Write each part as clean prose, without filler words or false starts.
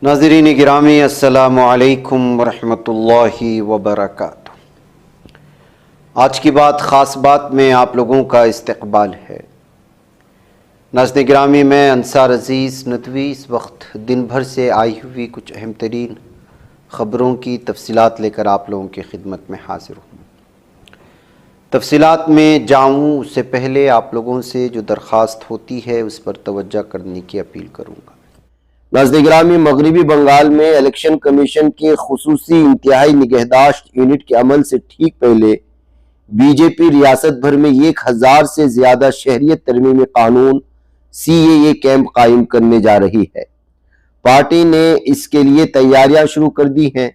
ناظرین گرامی السلام علیکم ورحمۃ اللہ وبرکاتہ۔ آج کی بات خاص بات میں آپ لوگوں کا استقبال ہے۔ ناظرین گرامی، میں انصار عزیز ندوی اس وقت دن بھر سے آئی ہوئی کچھ اہم ترین خبروں کی تفصیلات لے کر آپ لوگوں کی خدمت میں حاضر ہوں۔ تفصیلات میں جاؤں اس سے پہلے آپ لوگوں سے جو درخواست ہوتی ہے اس پر توجہ کرنے کی اپیل کروں گا۔ ناظرین گرامی، مغربی بنگال میں الیکشن کمیشن کے خصوصی انتہائی نگہداشت یونٹ کے عمل سے ٹھیک پہلے بی جے پی ریاست بھر میں 1000 سے زیادہ شہریت ترمیمی قانون CAA کیمپ قائم کرنے جا رہی ہے۔ پارٹی نے اس کے لیے تیاریاں شروع کر دی ہیں۔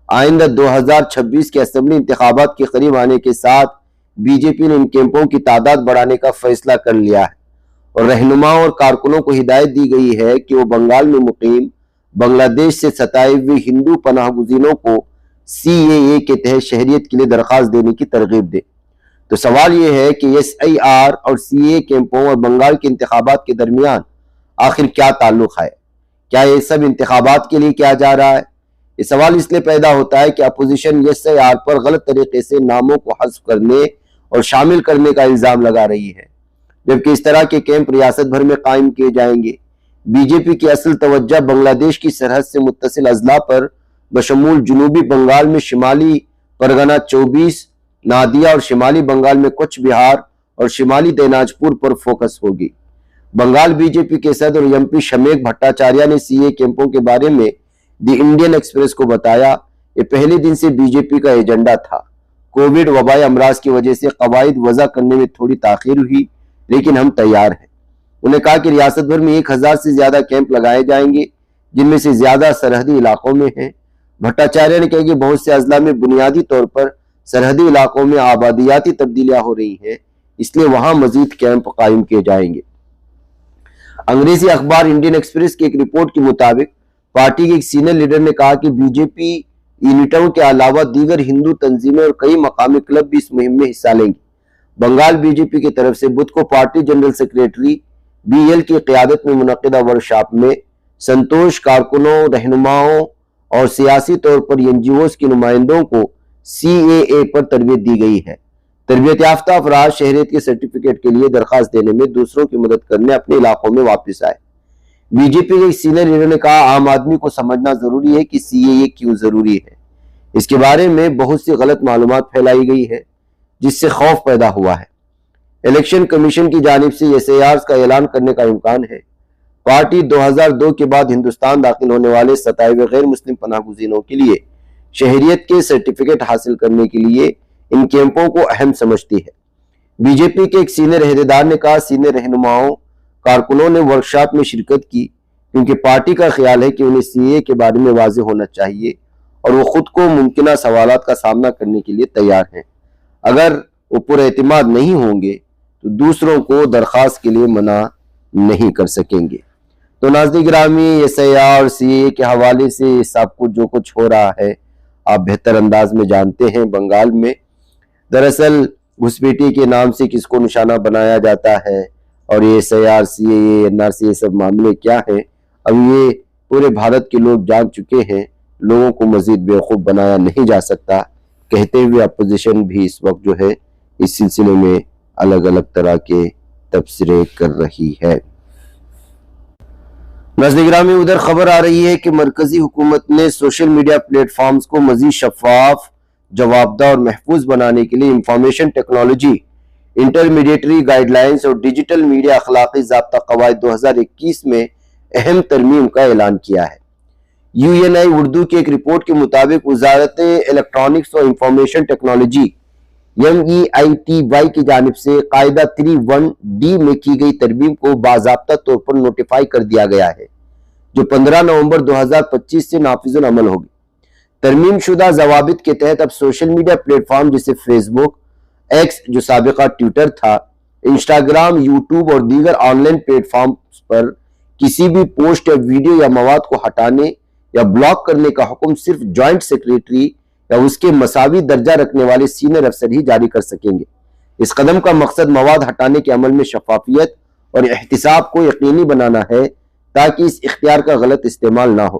آئندہ 2026 کے اسمبلی انتخابات کے قریب آنے کے ساتھ بی جے پی نے ان کیمپوں کی تعداد بڑھانے کا فیصلہ کر لیا ہے اور رہنماؤں اور کارکنوں کو ہدایت دی گئی ہے کہ وہ بنگال میں مقیم بنگلہ دیش سے ستائے ہوئے ہندو پناہ گزینوں کو CAA کے تحت شہریت کے لیے درخواست دینے کی ترغیب دے۔ تو سوال یہ ہے کہ SIR اور CAA کیمپوں اور بنگال کے انتخابات کے درمیان آخر کیا تعلق ہے؟ کیا یہ سب انتخابات کے لیے کیا جا رہا ہے؟ یہ سوال اس لیے پیدا ہوتا ہے کہ اپوزیشن SIR پر غلط طریقے سے ناموں کو حذف کرنے اور شامل کرنے کا الزام لگا رہی ہے، جبکہ اس طرح کے کیمپ ریاست بھر میں قائم کیے جائیں گے۔ بی جے پی کی اصل توجہ بنگلہ دیش کی سرحد سے متصل اضلاع پر بشمول جنوبی بنگال میں شمالی پرگنہ 24، نادیا اور شمالی بنگال میں کچھ بہار اور شمالی دیناج پور پر فوکس ہوگی۔ بنگال بی جے پی کے صدر MP شمیک بھٹاچاریہ نے CAA کیمپوں کے بارے میں دی انڈین ایکسپریس کو بتایا، یہ پہلے دن سے بی جے پی کا ایجنڈا تھا۔ کووڈ وبائی امراض کی وجہ سے قواعد وضع کرنے میں تھوڑی تاخیر ہوئی، لیکن ہم تیار ہیں۔ انہوں نے کہا کہ ریاست بھر میں 1000 سے زیادہ کیمپ لگائے جائیں گے، جن میں سے زیادہ سرحدی علاقوں میں ہیں۔ بھٹاچاریہ نے کہا کہ بہت سے اضلاع میں بنیادی طور پر سرحدی علاقوں میں آبادیاتی تبدیلیاں ہو رہی ہیں، اس لیے وہاں مزید کیمپ قائم کیے جائیں گے۔ انگریزی اخبار انڈین ایکسپریس کی ایک رپورٹ کے مطابق پارٹی کے ایک سینئر لیڈر نے کہا کہ بی جے پی یونٹوں کے علاوہ دیگر ہندو تنظیمیں اور کئی مقامی کلب بھی اس مہم میں حصہ لیں گے۔ بنگال بی جے پی کی طرف سے بدھ کو پارٹی جنرل سیکریٹری BL کی قیادت میں منعقدہ ورکشاپ میں سنتوش کارکنوں، رہنماؤں اور سیاسی طور پر NGOs کے نمائندوں کو CAA پر تربیت دی گئی ہے۔ تربیت یافتہ افراد شہریت کے سرٹیفکیٹ کے لیے درخواست دینے میں دوسروں کی مدد کرنے اپنے علاقوں میں واپس آئے۔ بی جے پی کے ایک سینئر لیڈر نے کہا، عام آدمی کو سمجھنا ضروری ہے کہ CAA کیوں ضروری ہے۔ اس کے بارے میں بہت سی غلط معلومات پھیلائی گئی ہے جس سے خوف پیدا ہوا ہے۔ الیکشن کمیشن کی جانب سے SIRs کا اعلان کرنے کا امکان ہے۔ پارٹی 2002 کے بعد ہندوستان داخل ہونے والے ستائے ہوئے غیر مسلم پناہ گزینوں کے لیے شہریت کے سرٹیفکیٹ حاصل کرنے کے لیے ان کیمپوں کو اہم سمجھتی ہے۔ بی جے پی کے ایک سینئر عہدیدار نے کہا، سینئر رہنماؤں کارکنوں نے ورکشاپ میں شرکت کی کیونکہ پارٹی کا خیال ہے کہ انہیں CAA کے بارے میں واضح ہونا چاہیے اور وہ خود کو ممکنہ سوالات کا سامنا کرنے کے لیے تیار ہیں۔ اگر وہ پر اعتماد نہیں ہوں گے تو دوسروں کو درخواست کے لیے منع نہیں کر سکیں گے۔ تو ناظرین گرامی، SIR اور CAA کے حوالے سے سب کچھ جو کچھ ہو رہا ہے آپ بہتر انداز میں جانتے ہیں۔ بنگال میں دراصل گھسپیٹی کے نام سے کس کو نشانہ بنایا جاتا ہے اور یہ SIR، CAA، NRC یہ سب معاملے کیا ہیں، اب یہ پورے بھارت کے لوگ جان چکے ہیں۔ لوگوں کو مزید بیوقوف بنایا نہیں جا سکتا، کہتے ہوئے اپوزیشن بھی اس وقت جو ہے اس سلسلے میں الگ الگ طرح کے تبصرے کر رہی ہے۔ ناظرین گرامی، ادھر خبر آ رہی ہے کہ مرکزی حکومت نے سوشل میڈیا پلیٹ فارمز کو مزید شفاف، جوابدہ اور محفوظ بنانے کے لیے information technology intermediary guide lines اور ڈیجیٹل میڈیا اخلاقی ضابطہ قواعد 2021 میں اہم ترمیم کا اعلان کیا ہے۔ UNI اردو کی ایک رپورٹ کے مطابق وزارت الیکٹرانکس اور انفارمیشن ٹیکنالوجی MEITY کی جانب سے قاعدہ 31D میں کی گئی ترمیم کو باضابطہ طور پر نوٹیفائی کر دیا گیا ہے، جو 15 نومبر 2025 سے نافذ العمل ہوگی۔ ترمیم شدہ ضوابط کے تحت اب سوشل میڈیا پلیٹ فارم جیسے فیس بک، ایکس جو سابقہ ٹویٹر تھا، انسٹاگرام، یوٹیوب اور دیگر آن لائن پلیٹ فارمز پر کسی بھی پوسٹ یا ویڈیو یا مواد کو ہٹانے یا بلاک کرنے کا حکم صرف جوائنٹ سیکریٹری یا اس کے مساوی درجہ رکھنے والے سینئر افسر ہی جاری کر سکیں گے۔ اس قدم کا مقصد مواد ہٹانے کے عمل میں شفافیت اور احتساب کو یقینی بنانا ہے تاکہ اس اختیار کا غلط استعمال نہ ہو۔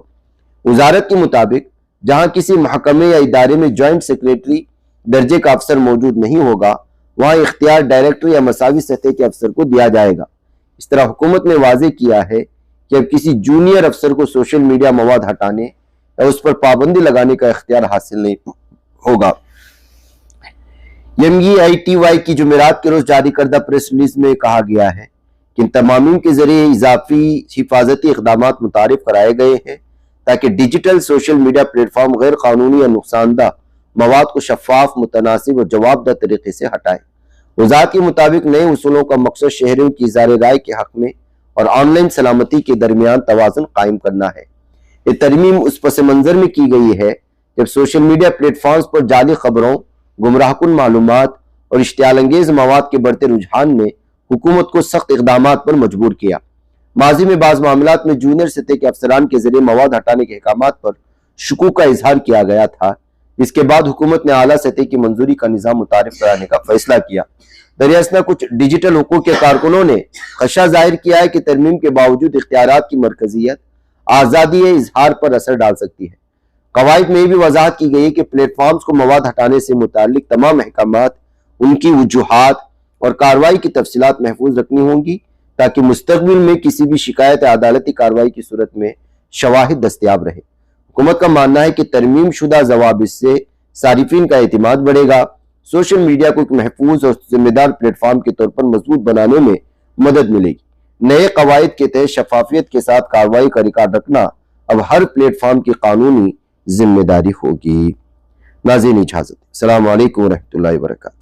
وزارت کے مطابق جہاں کسی محکمے یا ادارے میں جوائنٹ سیکریٹری درجے کا افسر موجود نہیں ہوگا وہاں اختیار ڈائریکٹر یا مساوی سطح کے افسر کو دیا جائے گا۔ اس طرح حکومت نے واضح کیا ہے کہ اب کسی جونیئر افسر کو سوشل میڈیا مواد ہٹانے یا اس پر پابندی لگانے کا اختیار حاصل نہیں ہوگا۔ MeitY کی جمعرات کے روز جاری کردہ پریس ریلیز میں کہا گیا ہے کہ ان تمامین کے ذریعے اضافی حفاظتی اقدامات متعارف کرائے گئے ہیں تاکہ digital social media plate form غیر قانونی یا نقصان دہ مواد کو شفاف، متناسب اور جواب دہ طریقے سے ہٹائیں۔ وزارت کے مطابق نئے اصولوں کا مقصد شہریوں کی اظہار رائے کے حق میں اور آن لائن سلامتی کے درمیان توازن قائم کرنا ہے۔ یہ ترمیم اس پس منظر میں کی گئی ہے جب سوشل میڈیا پلیٹ فارمز پر جعلی خبروں، گمراہ کن معلومات اور اشتعال انگیز مواد کے بڑھتے رجحان نے حکومت کو سخت اقدامات پر مجبور کیا۔ ماضی میں بعض معاملات میں جونیئر سطح کے افسران کے ذریعے مواد ہٹانے کے احکامات پر شکوک کا اظہار کیا گیا تھا، جس کے بعد حکومت نے اعلیٰ سطح کی منظوری کا نظام متعارف کرانے کا فیصلہ کیا۔ دراصل کچھ ڈیجیٹل حقوق کے کارکنوں نے خدشہ ظاہر کیا ہے کہ ترمیم کے باوجود اختیارات کی مرکزیت آزادی اظہار پر اثر ڈال سکتی ہے۔ قواعد میں یہ بھی وضاحت کی گئی ہے کہ پلیٹ فارمز کو مواد ہٹانے سے متعلق تمام احکامات، ان کی وجوہات اور کارروائی کی تفصیلات محفوظ رکھنی ہوں گی تاکہ مستقبل میں کسی بھی شکایت یا عدالتی کارروائی کی صورت میں شواہد دستیاب رہے۔ حکومت کا ماننا ہے کہ ترمیم شدہ ضوابط سے صارفین کا اعتماد بڑھے گا، سوشل میڈیا کو ایک محفوظ اور ذمہ دار پلیٹ فارم کے طور پر مضبوط بنانے میں مدد ملے گی۔ نئے قواعد کے تحت شفافیت کے ساتھ کارروائی کا ریکارڈ رکھنا اب ہر پلیٹ فارم کی قانونی ذمہ داری ہوگی۔ ناظرین اجازت، السلام علیکم ورحمۃ اللہ وبرکاتہ۔